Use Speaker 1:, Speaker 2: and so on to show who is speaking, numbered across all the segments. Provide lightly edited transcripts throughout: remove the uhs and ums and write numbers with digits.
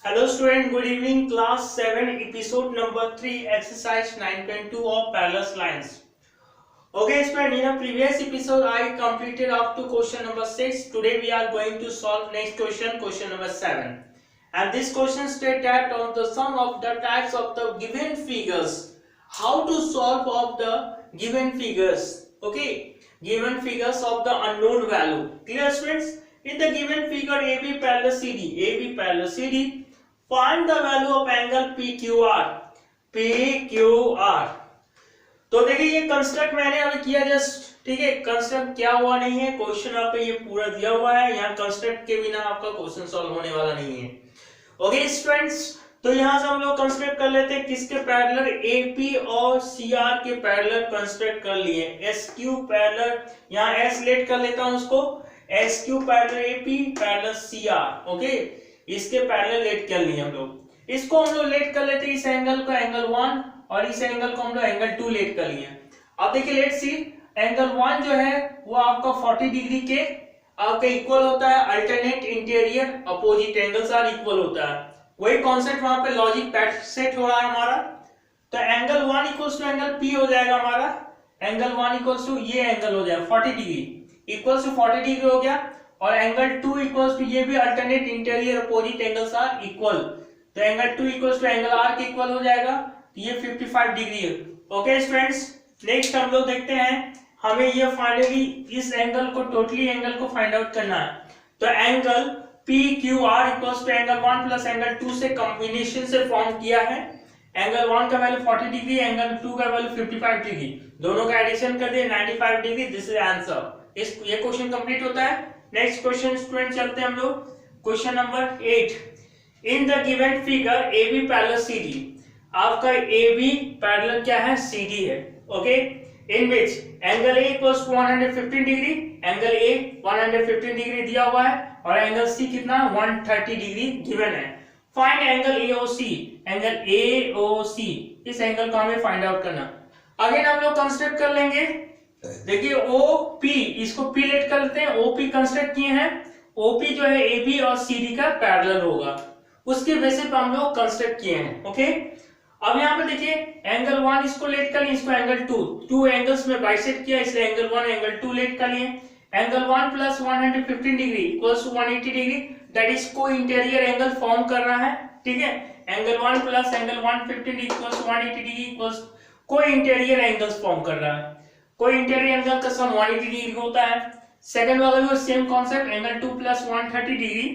Speaker 1: Hello student, good evening. Class 7, episode number 3, exercise 9.2 of parallel lines. Okay student, in a previous episode I completed up to question number 6. Today we are going to solve next question, question number 7. And this question states that on the sum of the types of the given figures, how to solve of the given figures. Okay, given figures of the unknown value. Clear students? In the given figure AB parallel CD, find the value of angle PQR. तो देखिए ये construct मैंने अभी किया just, ठीक है। Construct क्या हुआ नहीं है, क्वेश्चन आपको ये पूरा दिया हुआ है, यहाँ कंस्ट्रक्ट के बिना आपका क्वेश्चन सॉल्व होने वाला नहीं है। ओके स्टूडेंट्स, तो यहाँ से हम लोग कंस्ट्रक्ट कर लेते हैं किसके पैरेलल, एपी और सीआर के पैरेलल कंस्ट्रक्ट कर लिए। एस क्यू पैरेलल, यहाँ एस लेट कर लेता हूँ उसको, S Q parallel AP parallel CR. Okay, इसके पैरेलल लेट कर लिए हम लोग। इसको हम लोग लेट कर लेते हैं, इस एंगल को एंगल 1 और इस एंगल को हम लोग एंगल 2 लेट कर लिए। अब देखिए लेट सी, एंगल 1 जो है वो आपका 40 डिग्री के आपका इक्वल होता है, alternate interior opposite angles are equal होता है। वही कॉन्सेप्ट वहां पे लॉजिक पैट सेट हो रहा है हमारा। तो angle 1 equals to angle P हो जाएगा हमारा, एंगल 1 इक्वल्स टू ये एंगल हो जाएगा 40 डिग्री इक्वल्स टू 40 डिग्री हो गया, और एंगल 2 इक्वल्स टू ये भी alternate interior opposite angles are equal, तो angle 2 equals to angle r के इक्वल हो जाएगा, तो ये 55 डिग्री है। ओके स्टूडेंट्स, नेक्स्ट हम लोग देखते हैं, हमें ये फाइनली इस एंगल को टोटली एंगल को फाइंड आउट करना है। तो angle PQR equals to angle 1 plus angle 2 से कॉम्बिनेशन से फॉर्म किया है। एंगल 1 का वैल्यू 40 डिग्री, एंगल 2 का वैल्यू 55 डिग्री, दोनों का एडिशन कर दिए 95 डिग्री। This is answer. इस ये क्वेश्चन कंप्लीट होता है। नेक्स्ट क्वेश्चन स्टूडेंट चलते हैं हम लोग, question number 8। In the given figure AB parallel CD, आपका AB पैरेलल क्या है, CD है। Okay, in which angle A equals to 115 degree, angle A 115 degree दिया हुआ है, और एंगल C कितना 130 डिग्री गिवन है। Find angle AOC, angle AOC, इस एंगल को हमें फाइंड आउट करना। अगेन हम लोग कंस्ट्रक्ट कर लेंगे। देखिए OP, इसको P लेट कर लेते हैं, OP कंस्ट्रक्ट किए हैं। OP जो है AB और CD का पैरेलल होगा, उसके बेसिस पे हम लोग कंस्ट्रक्ट किए हैं। ओके, अब यहाँ पे देखिए एंगल 1 इसको लेट कर लिए, इसको एंगल 2, टू एंगल्स में बाइसेक्ट किया, इसलिए एंगल 1 एंगल 2 लेट कर लिए। Angle 1 plus 115 degree equals to 180 degree, that is co interior angle form कर रहा है। ठीक है, angle 1 plus angle 115 degree equals to 180 degree equals co interior angles form कर रहा है। कोई इंटीरियर एंगल का सम 180 डिग्री होता है। सेकंड वाला भी same concept, angle 2 plus 130 degree,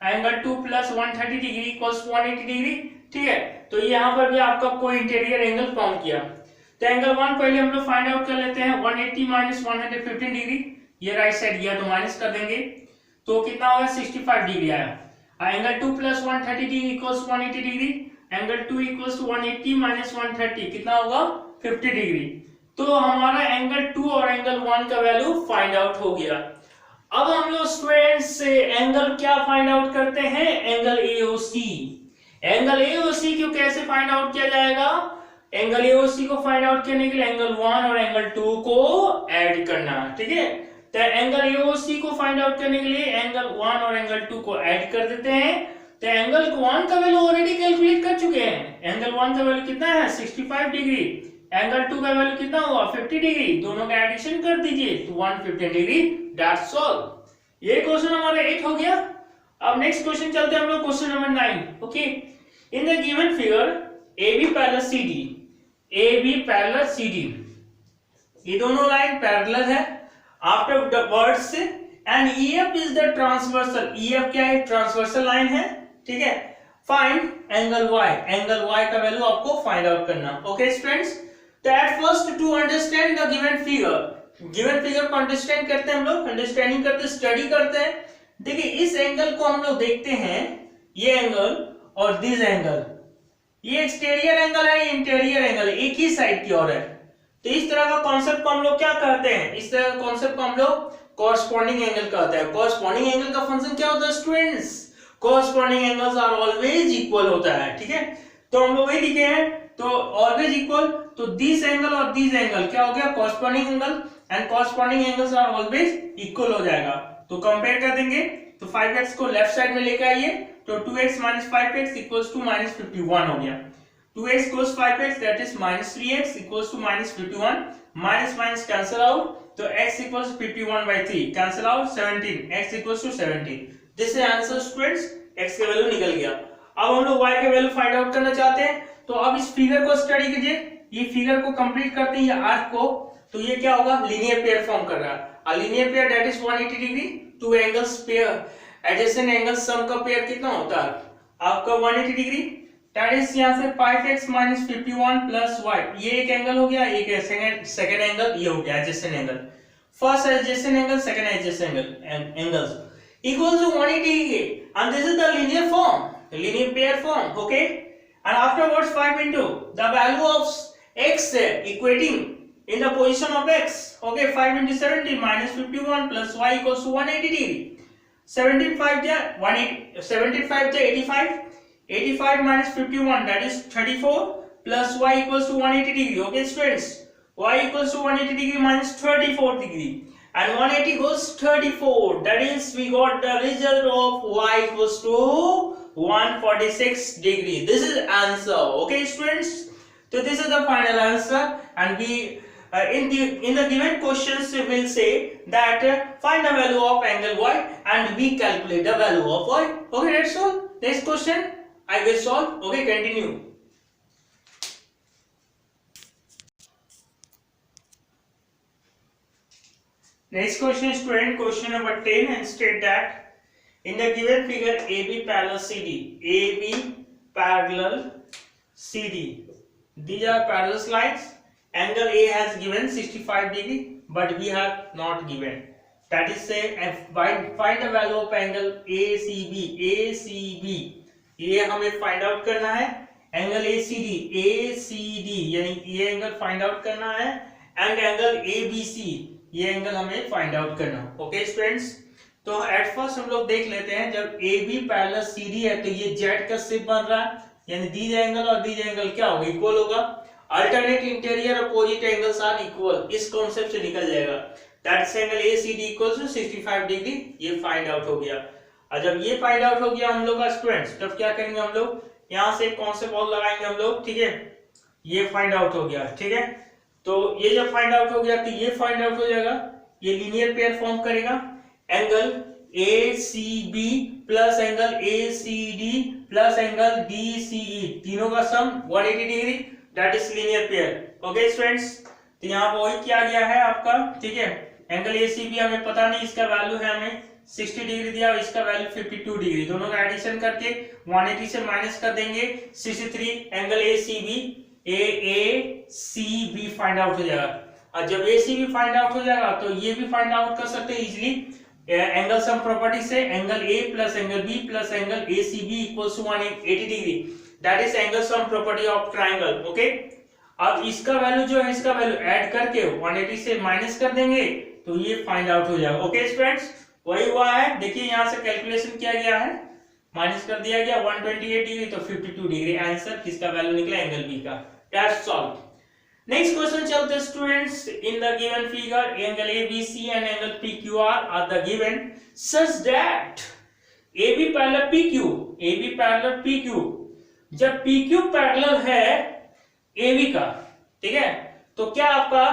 Speaker 1: angle 2 plus 130 degree equals 180 degree. ठीक है, तो यहाँ पर भी आपका कोई इंटीरियर एंगल फॉर्म किया। तो एंगल 1 पहले हम लोग फाइंड आउट कर लेते हैं, 180 माइनस 115 डिग्री, ये राइट साइड गया तो माइनस कर देंगे, तो कितना होगा 65 डिग्री आया। Angle 2 plus 130 degree equals 180 degree, angle 2 equals to 180 minus 130 कितना होगा 50 डिग्री। तो हमारा एंगल 2 और एंगल 1 का वैल्यू फाइंड आउट हो गया। अब हम लोग स्टूडेंट्स एंगल क्या फाइंड आउट करते हैं, एंगल AOC। एंगल AOC को कैसे फाइंड आउट किया जाएगा, एंगल AOC को फाइंड आउट करने के लिए एंगल 1 और एंगल 2 को ऐड करना। ठीक है, तो एंगल AOC को फाइंड आउट करने के लिए एंगल 1 और एंगल 2 को ऐड कर देते हैं। तो एंगल 1 का वैल्यू ऑलरेडी कैलकुलेट कर चुके हैं, एंगल 1 का वैल्यू कितना है 65 डिग्री, एंगल 2 का वैल्यू कितना हुआ 50 डिग्री, दोनों का एडिशन कर दीजिए तो 150 डिग्री, दैट्स ऑल। ये क्वेश्चन हमारा 8 हो गया। अब नेक्स्ट क्वेश्चन चलते हैं हम लोग, question number 9। Okay, in the given figure AB parallel CD, AB parallel CD, ये दोनों लाइन पैरेलल है आफ्टर द वर्ड्स से, and EF is the transversal, EF क्या है ट्रांसवर्सल लाइन है। ठीक है, find angle Y, angle Y का वैल्यू आपको फाइंड आउट करना। ओके स्टूडेंट्स, तो at first to understand the given figure को अंडरस्टैंड करते हैं हम लोग, अंडरस्टैंडिंग करते स्टडी करते हैं। देखिए इस एंगल को हम लोग देखते हैं, ये एंगल और दिस एंगल, ये एक्सटीरियर एंगल है, इंटीरियर एंगल है, एक ही साइड की ओर है। तो इस तरह का कॉन्सेप्ट को हम लोग क्या कहते हैं, इस तरह का कॉन्सेप्ट को हम लोग कॉरस्पॉन्डिंग एंगल कहते हैं। कॉरस्पॉन्डिंग एंगल का फंक्शन क्या होता है students, corresponding angles are always equal होता है। ठीक है, तो हम लोग वही लिखे हैं, तो ऑलवेज इक्वल, तो दिस एंगल और दिस एंगल क्या हो गया corresponding angle, and corresponding angles are always equal हो जाएगा। तो कंपेयर कर देंगे, तो 5x को लेफ्ट साइड में लेकर आइए, तो 2x minus 5x equals to minus 51 हो गया। 2x cos 5x that is minus 3x equals to minus 51, minus minus cancel out, तो x equals 51 by 3 cancel out 17, x equals to 17। This is answer students, x का value निकल गया। अब हम लोग y का वैल्यू फाइंड आउट करना चाहते हैं, तो अब इस फिगर को स्टडी कीजिए, ये फिगर को कंप्लीट करते हैं, ये आर्क को, तो ये क्या होगा, लीनियर पेयर फॉर्म कर रहा है। A linear pair that is 180 degree, two angles pair, adjacent angles sum का पेयर कितना होता है आपका 180 डिग्री, that is यहाँ से 5x minus 51 plus y, ये एक एंगल हो गया, एक सेकंड एंगल ये हो गया adjacent angle, first adjacent angle second adjacent angles equals to 180 degree, and this is the linear form, linear pair form, okay, and afterwards find into the value of x equating in the position of x, okay, 5 into 70 minus 51 plus y equals to 180 degree, 75 ja 180, 75 ja 85, 85 minus 51 that is 34 plus y equals to 180 degree, okay students, y equals to 180 degree minus 34 degree, and 180 goes 34, that is we got the result of y equals to 146 degree. This is answer, okay students, so this is the final answer, and we in the given questions we will say that find the value of angle y and we calculate the value of y, okay, that's all. Next question I will solve, okay, continue. Next question student, question number 10, and state that in the given figure AB parallel CD, AB parallel CD, these are parallel lines. Angle A has given 65 degree, but we have not given. That is say find the value of angle ACB. ACB ये हमें find out करना है, angle ACD यानी ये angle find out करना है, and angle ABC ये angle हमें find out करना है, okay students। तो at first हम लोग देख लेते हैं, जब AB parallel CD है तो ये Z का शेप बन रहा है, यानी these angle और these angle क्या होगा, इक्वल होगा, alternate interior opposite angles are equal, इस कॉन्सेप्ट से निकल जाएगा, that's angle ACD equals to 65 degree, ये फाइंड आउट हो गया। और जब ये फाइंड आउट हो गया हम लोग का स्टूडेंट्स, तब क्या करेंगे हम लोग, यहाँ से एक कॉन्सेप्ट और लगाएंगे हम लोग, ठीक है, ये फाइंड आउट हो गया, ठीक है, तो ये जब फाइंड आउट हो गया तो ये फाइंड आउट हो जाएगा, ये लीनियर पेयर फॉर्म करेगा, angle ACB plus angle ACD plus angle DCE, तीनों का सम 180 degree, that is linear pair, okay friends। तो यहाँ पर वही किया गया है आपका, ठीक है, एंगल ACB हमें पता नहीं, इसका वैल्यू है हमें 60 डिग्री दिया, इसका वैल्यू 52 डिग्री, दोनों का एडिशन करके 180 से माइनस कर देंगे 63, एंगल ACB फाइंड आउट हो जाएगा। और जब ACB फाइंड आउट हो जाएगा तो ये भी फाइंड आउट कर सकते हैं इजीली, एंगल सम प्रॉपर्टी से, angle A plus angle B plus angle ACB equals to 180 degree, that is angle sum property of triangle, okay। अब इसका वैल्यू जो है, इसका वैल्यू ऐड करके 180 से माइनस कर देंगे तो ये फाइंड आउट हो जाएगा, ओके स्टूडेंट्स, वही हुआ है, देखिए यहाँ से कैलकुलेशन किया गया है, माइनस कर दिया गया 128 डिग्री, तो 52 डिग्री आंसर किसका वैल्यू निकला, एंगल बी का, दैट्स सॉल्व। नेक्स्ट क्वेश्चन चलते students, in the given figure angle ABC and angle PQR are the given such that AB parallel PQ, जब PQ पैरेलल है AB का, ठीक है, तो क्या आपका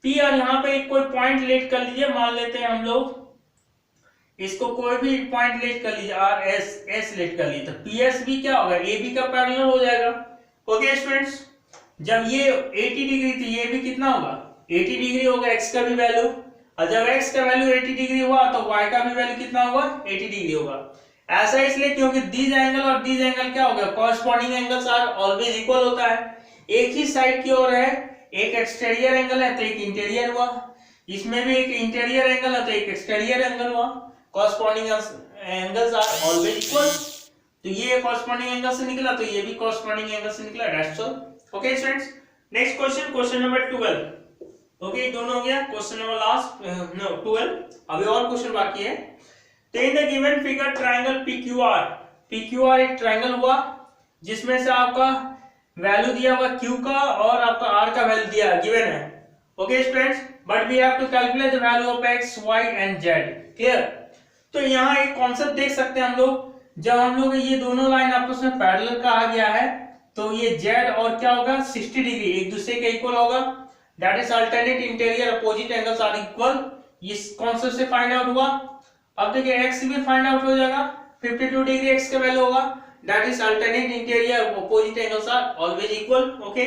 Speaker 1: P और यहाँ पे कोई पॉइंट लेट कर लीजिए, मान लेते हैं हम लोग इसको कोई भी पॉइंट लेट कर लीजिए, S लेट कर लीजिए, तो PSB क्या होगा, AB का पैरेलल हो जाएगा, ओके स्टूडेंट्स। जब ये 80 डिग्री थी, ये भी कितना होगा, 80 डिग्री होगा, x का भी वैल्यू, और जब x का वैल्यू 80 डिग्री हुआ तो y का भी वैल्यू कितना होगा, 80 डिग्री होगा। ऐसा इसलिए क्योंकि दीज एंगल और दीज एंगल क्या होगा, corresponding angles are always equal होता है, एक ही साइड की ओर है, एक एक्सटीरियर एंगल है तो एक इंटीरियर हुआ, इसमें भी एक इंटीरियर एंगल है तो एक एक्सटीरियर एंगल हुआ, corresponding angles are always equal, तो ये कॉरस्पॉन्डिंग एंगल से निकला तो ये भी कॉरस्पॉन्डिंग एंगल से निकला, that's all, okay students. Next question, question number 12, okay, दोनों हो गया, क्वेश्चन नंबर लास्ट नो 12, अभी और क्वेश्चन बाकी है। तो इन the given figure triangle PQR एक ट्रायंगल हुआ जिसमें से आपका वैल्यू दिया हुआ Q का और आपका R का वैल्यू दिया गिवन है, okay students, but we have to calculate the value of X, Y and Z, clear. तो यहाँ एक कॉन्सेप्ट देख सकते हैं हम लोग, जब हम लोग ये दोनों लाइन आपस में पैरेलल कहा गया है तो ये जेड और क्या होगा 60 डिग्री एक दूसरे के इक्वल होगा, that is alternate interior opposite angles are equal. इस कॉन्सेप्ट से फाइंड आउट हुआ। अब देखिए एक्स भी फाइंड आउट हो जाएगा, 52 डिग्री एक्स का वैल्यू होगा, that is alternate interior opposite angles are always equal. Okay,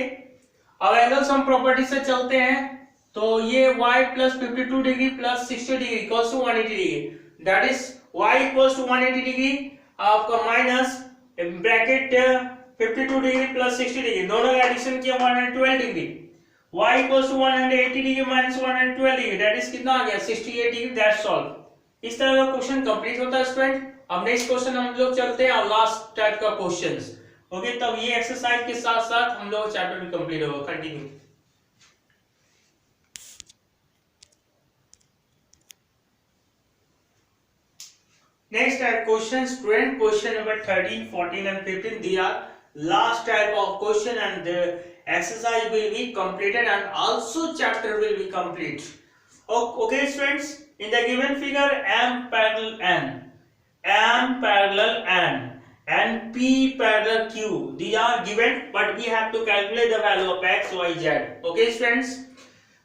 Speaker 1: अब एंगल सम प्रॉपर्टी से चलते हैं तो ये y plus 52 degree plus 60 degree equals to 180 degree, that is y equals to 180 degree आपका minus bracket 52 degree plus 60 degree, दोनों का addition किया 112 degree, y equals to 180 degree minus 112 degree, that is कितना आ गया 68 डिग्री, दैट्स ऑल। इस तरह का question complete होता है स्टूडेंट। अब नेक्स्ट क्वेश्चन हम लोग चलते हैं लास्ट टाइप का क्वेश्चंस। ओके, तब ये एक्सरसाइज के साथ साथ हम लोग चैप्टर भी कंप्लीट होगा। Continue. Next type question, student, question number 13, 14 and 15. They are last type of question and the exercise will be completed and also chapter will be complete. Okay students, in the given figure M parallel N, M parallel N and P parallel Q, these are given but we have to calculate the value of X, Y, Z. Okay students,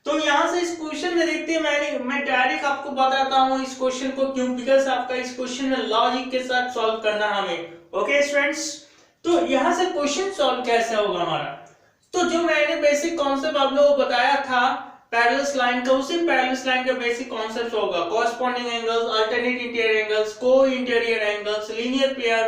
Speaker 1: तो यहाँ से इस question में देखते हैं मैं direct आपको बताता हूँ इस क्वेश्चन को क्यों, बिकॉज आपका इस क्वेश्चन में लॉजिक के साथ सॉल्व करना हमें। ओके स्टूडेंट्स, तो यहाँ से क्वेश्चन सॉल्व कैसे होगा हमारा, तो जो मैंने बेसिक कॉन्सेप्ट आप लोगों को बताया था पैरेलल लाइन का, उसी पैरेलल लाइन का बेसिक कॉन्सेप्ट होगा corresponding angles, alternate interior angles, co interior angles, linear pair.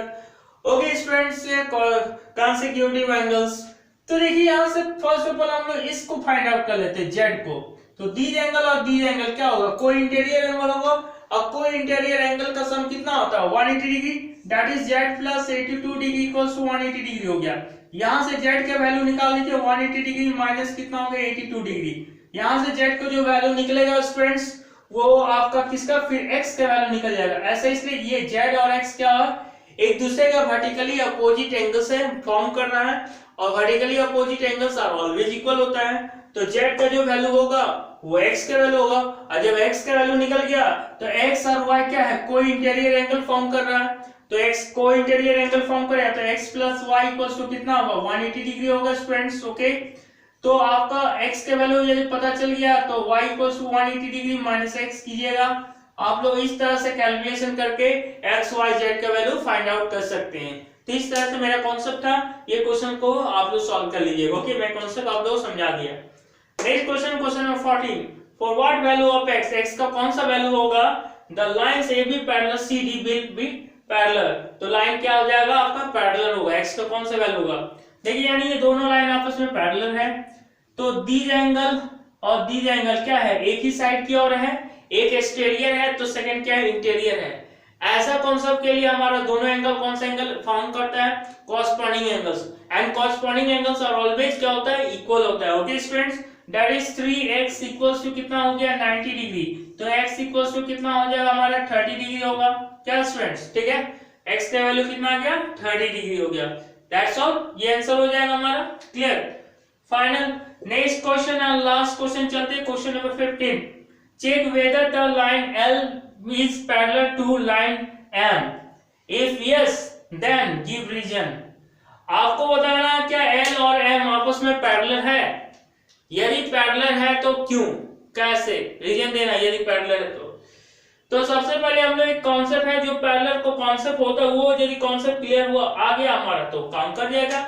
Speaker 1: Okay students, consecutive angles. तो देखिए यहाँ से फर्स्ट ऑफ ऑल हम लोग इसको फाइंड आउट कर लेते हैं जेड को। तो दीज एंगल और दीज एंगल क्या होगा, कोई इंटीरियर एंगल होगा और कोई इंटीरियर एंगल का सम कितना होता है 180 degree, that is Z plus 82 degree equals to 180 degree हो गया। यहाँ से जेड का वैल्यू निकाल लीजिए, 180 डिग्री माइनस कितना हो गया 82 डिग्री। यहाँ से जेड को जो वैल्यू निकलेगा स्टूडेंट्स वो आपका किसका, फिर एक्स का वैल्यू निकल जाएगा। ऐसा इसलिए ये जेड और एक्स क्या है, एक दूसरे का वर्टिकली अपोजिट एंगल से फॉर्म कर रहा है और vertically opposite angles are always equal होता है। तो z का जो वैल्यू होगा वो x का वैल्यू होगा, और जब x का वैल्यू निकल गया तो x और y क्या है, कोई इंटीरियर एंगल फॉर्म कर रहा है। तो x कोई इंटीरियर एंगल फॉर्म कर रहा है तो x plus y equals to कितना होगा 180 डिग्री होगा स्टूडेंट्स। ओके, तो आपका x का वैल्यू यदि पता चल गया तो y equals to 180 degree minus x कीजिएगा। आप लोग इस तरह से कैलकुलेशन करके x y z का वैल्यू फाइंड आउट कर सकते हैं। तो इस तरह से मेरा कॉन्सेप्ट था, ये क्वेश्चन को आप लोग सॉल्व कर लीजिएगा। ओके, मैं कॉन्सेप्ट आप लोगों को समझा दिया। Next question, question number 14, for what value of x, x का कौन सा वैल्यू होगा, the lines AB parallel CD will be parallel. तो लाइन क्या हो जाएगा आपका पैरेलल होगा, x का कौन सा वैल्यू होगा। देखिए यानी ये दोनों लाइन आपस में पैरेलल है, तो दीज एंगल और दीज एंगल क्या है, एक ही साइड की ओर है, एक एक्सटीरियर है तो सेकंड क्या है इंटीरियर है। ऐसा कॉन्सेप्ट के लिए हमारा दोनों एंगल कौन सा एंगल फॉर्म करता है, corresponding angles, and corresponding angles are always क्या होता है, इक्वल होता है। Okay students, that is 3x equals to कितना हो गया 90 डिग्री, तो x इक्वल्स टू कितना हो जाएगा हमारा 30 डिग्री होगा क्या स्टूडेंट्स, ठीक है। x का वैल्यू कितना आ गया 30 डिग्री हो गया, दैट्स ऑल, ये आंसर हो जाएगा हमारा। Clear, final. Next question and last question चलते हैं, question number 15, check whether the line L is parallel to line M, if yes then give reason। आपको बताना है क्या L और M आपस में पैरेलल है, यदि पैरेलल है तो क्यों, कैसे, रीजन देना यदि पैरेलल है तो सबसे पहले हम लोग एक कॉन्सेप्ट है जो पैरेलल को कॉन्सेप्ट होता है, वो यदि कॉन्सेप्ट क्लियर हुआ आ गया हमारा तो काम कर जाएगा।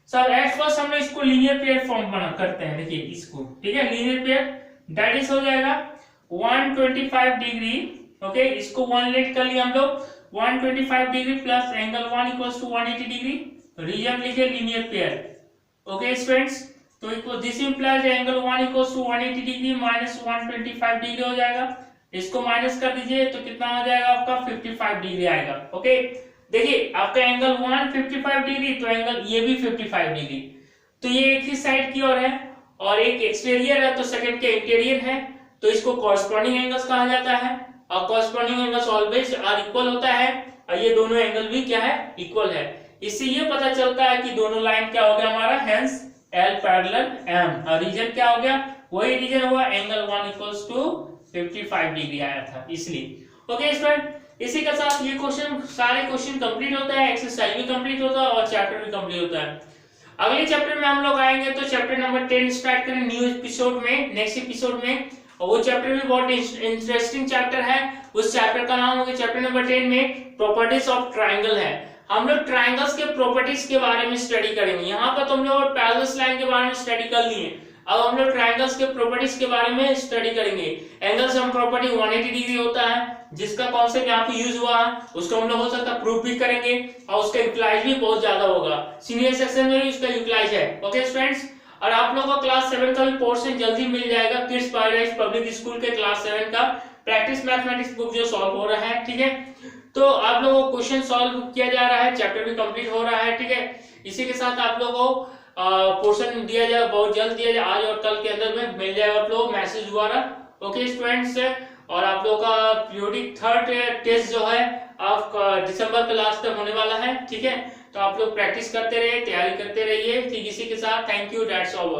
Speaker 1: सर एट फर्स्ट हम लोग इसको लीनियर पेयर फॉर्म बना करते हैं, देखिए इसको, ठीक है, लीनियर पेयर दैट इज हो जाएगा 125 डिग्री। ओके, इसको 1 लेट कर लिया हम लोग, 125 degree plus angle 1 equals to 180 degree, reason लिखे लीनियर पेयर। ओके स्टूडेंट्स, तो equal this implies angle 1 equals to 180 degree minus 125 degree हो जाएगा, इसको माइनस कर दीजिए तो कितना हो जाएगा आपका 55 डिग्री आएगा। ओके, देखिए आपका एंगल 1 55 डिग्री तो एंगल ये भी 55 डिग्री, तो ये एक ही साइड की ओर है और एक एक्सटीरियर है तो सेकंड के इंटीरियर है, तो इसको कॉरस्पॉन्डिंग एंगल्स कहा जाता है और corresponding angles always are equal होता है और ये दोनों एंगल भी क्या है इक्वल है। इससे ये पता चलता है कि दोनों लाइन क्या हो गया हमारा, हेंस L पैरेलल M, और रीजन क्या हो गया, वही रीजन हुआ एंगल 1 इक्वल्स टू 55 डिग्री आया था इसलिए। ओके स्टूडेंट, इसी के साथ ये क्वेश्चन सारे क्वेश्चन कंप्लीट होता है, एक्सरसाइज भी कंप्लीट होता है और चैप्टर भी कंप्लीट होता है। अगले चैप्टर में हम लोग आएंगे तो चैप्टर नंबर 10 स्टार्ट करें न्यू एपिसोड में, नेक्स्ट एपिसोड में, और वो चैप्टर भी बहुत इंटरेस्टिंग चैप्टर है। उस चैप्टर का नाम होगा चैप्टर नंबर 10 में प्रॉपर्टीज ऑफ ट्राइंगल है। हम लोग ट्राइंगल्स के प्रॉपर्टीज के बारे में स्टडी करेंगे। यहाँ पर तो हम लोग पैरेलल लाइन के बारे में स्टडी कर लिए, अब हम लोग ट्राइंगल्स के प्रॉपर्टीज के बारे में स्टडी करेंगे। एंगल सम प्रॉपर्टी 180 डिग्री होता है, जिसका कॉन्सेप्ट यहाँ पे यूज हुआ है, उसको हम लोग हो सकता है प्रूफ भी करेंगे और उसका यूटिलाइज भी बहुत ज्यादा होगा। सीनियर सेक्शन में भी उसका यूटिलाइज है। ओके स्टूडेंट्स, और आप लोगों को क्लास 7 का भी पोर्शन जल्दी मिल जाएगा, किड्स पैराडाइज पब्लिक स्कूल के क्लास 7 का प्रैक्टिस मैथमेटिक्स बुक जो सॉल्व हो रहा है, ठीक है। तो आप लोगों को क्वेश्चन सॉल्व किया जा रहा है, चैप्टर भी कंप्लीट हो रहा है, ठीक है। इसी के साथ आप लोगों को पोर्शन दिया जाएगा, बहुत जल्द दिया जाएगा, आज और कल के अंदर में मिल जाएगा आप लोग मैसेज द्वारा। ओके स्टूडेंट्स, और आप लोगों का पीरियोडिक थर्ड टेस्ट जो है आप दिसंबर के लास्ट तक होने वाला है, ठीक है। तो आप लोग प्रैक्टिस करते रहिए, तैयारी करते रहिए, ठीक। इसी के साथ थैंक यू, दैट्स ऑल।